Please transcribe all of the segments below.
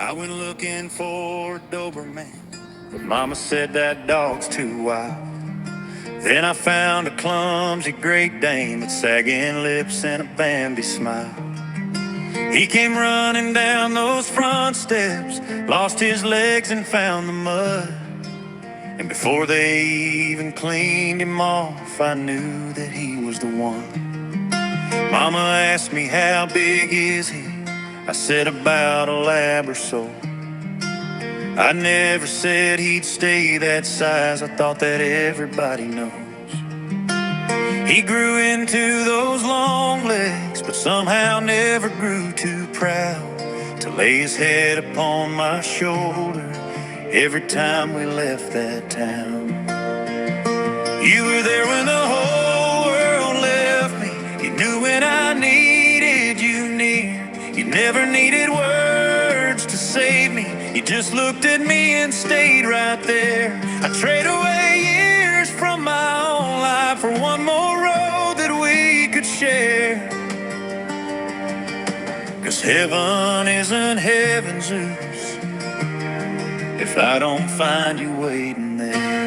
I went looking for a Doberman, but Mama said that dog's too wild. Then I found a clumsy Great Dane with sagging lips and a Bambi smile. He came running down those front steps, lost his legs and found the mud. And before they even cleaned him off, I knew that he was the one. Mama asked me, how big is he? I said about a lab or so. I never said he'd stay that size, I thought that everybody knows. He grew into those long legs, but somehow never grew too proud to lay his head upon my shoulder every time we left that town. You were there when the whole world left me. You knew when I needed you near. You never needed words to save me. You just looked at me and stayed right there. I'd trade away years from my own life for one more road that we could share. 'Cause heaven isn't heaven, Zeus, if I don't find you waiting there.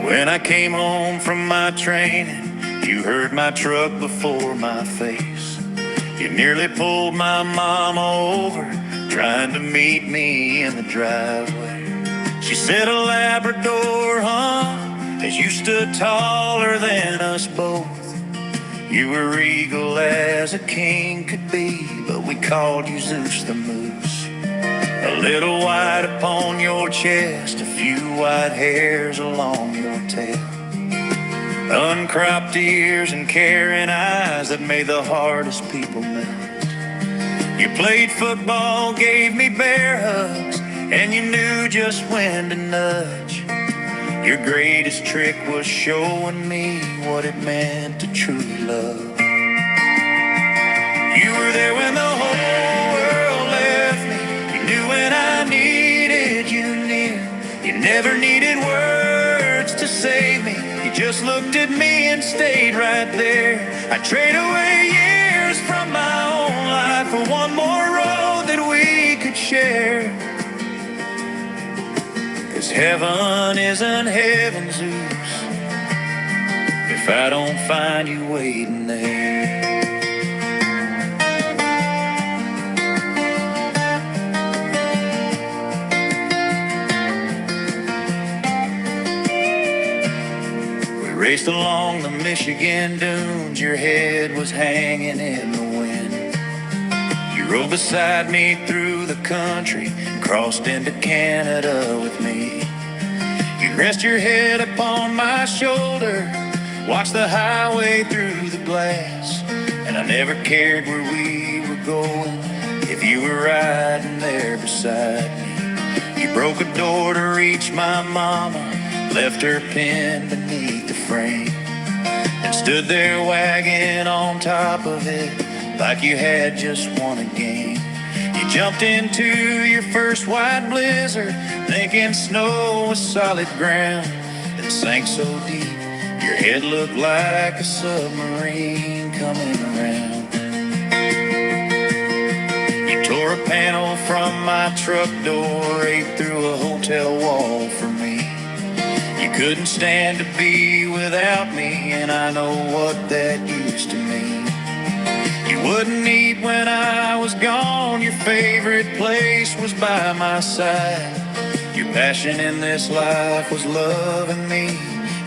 When I came home from my training, you heard my truck before my face. You nearly pulled my mama over, trying to meet me in the driveway. She said a Labrador, huh? As you stood taller than us both. You were regal as a king could be, but we called you Zeus the Moose. A little white upon your chest, a few white hairs along your tail, uncropped ears and caring eyes that made the hardest people melt. You played football, gave me bear hugs, and you knew just when to nudge. Your greatest trick was showing me what it meant to truly love. You were there when the whole world left me. You knew when I needed you near. You never needed words to save me. You just looked at me and stayed right there. I'd trade away years from my own life for one more road that we could share. 'Cause heaven isn't heaven, Zeus, if I don't find you waiting there. We raced along the Michigan dunes, your head was hanging in the wind. You rode beside me through the country, crossed into Canada with me. You'd rest your head upon my shoulder, watch the highway through the glass. And I never cared where we were going if you were riding there beside me. You broke a door to reach my mama, left her pinned beneath the frame, and stood there wagging on top of it like you had just won a game. You jumped into your first white blizzard, thinking snow was solid ground, and sank so deep your head looked like a submarine coming around. You tore a panel from my truck door, ate through a hotel wall for me. You couldn't stand to be without me, and I know what that used to mean. You wouldn't eat when I was gone, your favorite place was by my side. Your passion in this life was loving me,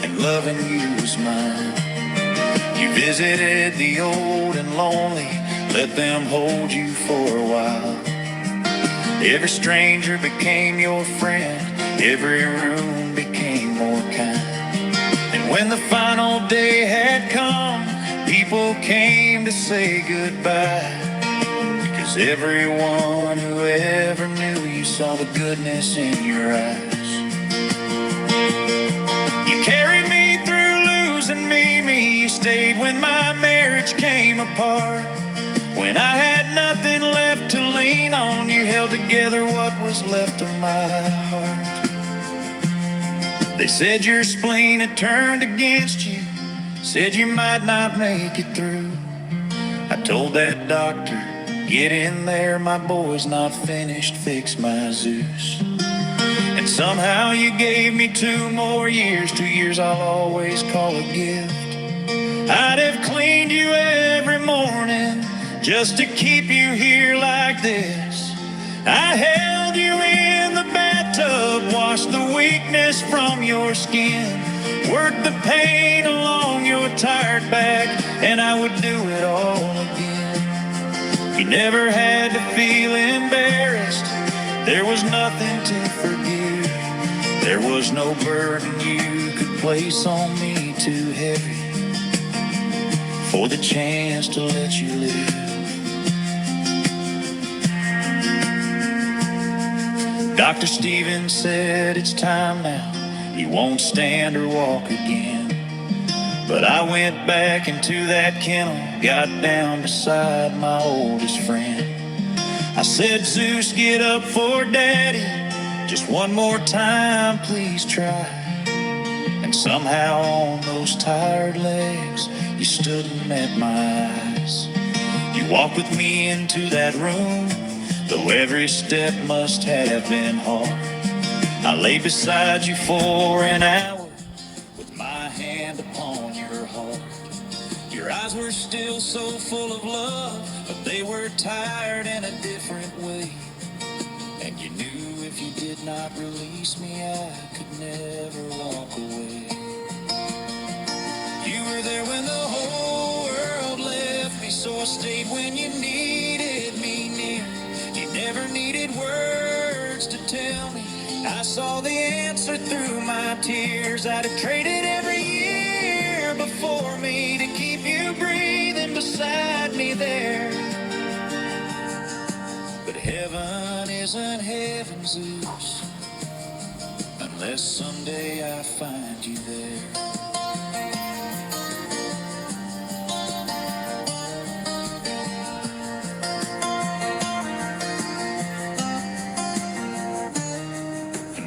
and loving you was mine. You visited the old and lonely, let them hold you for a while. Every stranger became your friend, every room became more kind. And when the final day had come, people came to say goodbye, because everyone who ever knew you saw the goodness in your eyes. You carried me through losing me, you stayed when my marriage came apart. When I had nothing left to lean on, you held together what was left of my heart. They said your spleen had turned against you, said you might not make it through. I told that doctor, get in there, my boy's not finished, fix my Zeus. And somehow you gave me 2 more years, 2 years I'll always call a gift. I'd have cleaned you every morning just to keep you here like this. I held you in the bathtub, washed the weakness from your skin, worked the pain along your tired back, and I would do it all again. You never had to feel embarrassed, there was nothing to forgive. There was no burden you could place on me too heavy for the chance to let you live. Dr. Stevens said it's time now, he won't stand or walk again. But I went back into that kennel, got down beside my oldest friend. I said, Zeus, get up for Daddy, just one more time, please try. And somehow on those tired legs, you stood and met my eyes. You walked with me into that room, though every step must have been hard. I lay beside you for an hour with my hand upon your heart. Your eyes were still so full of love, but they were tired in a different way. And you knew if you did not release me, I could never walk away. You were there when the whole world left me, so I stayed when you needed me near. You never needed words to tell me, I saw the answer through my tears. I'd have traded every year before me to keep you breathing beside me there. But heaven isn't heaven, Zeus, unless someday I find you there.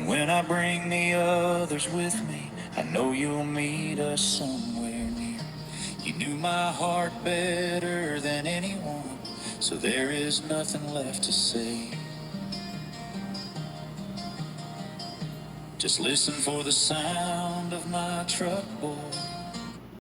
When I bring the others with me, I know you'll meet us somewhere near. You knew my heart better than anyone, so there is nothing left to say. Just listen for the sound of my truck, boy.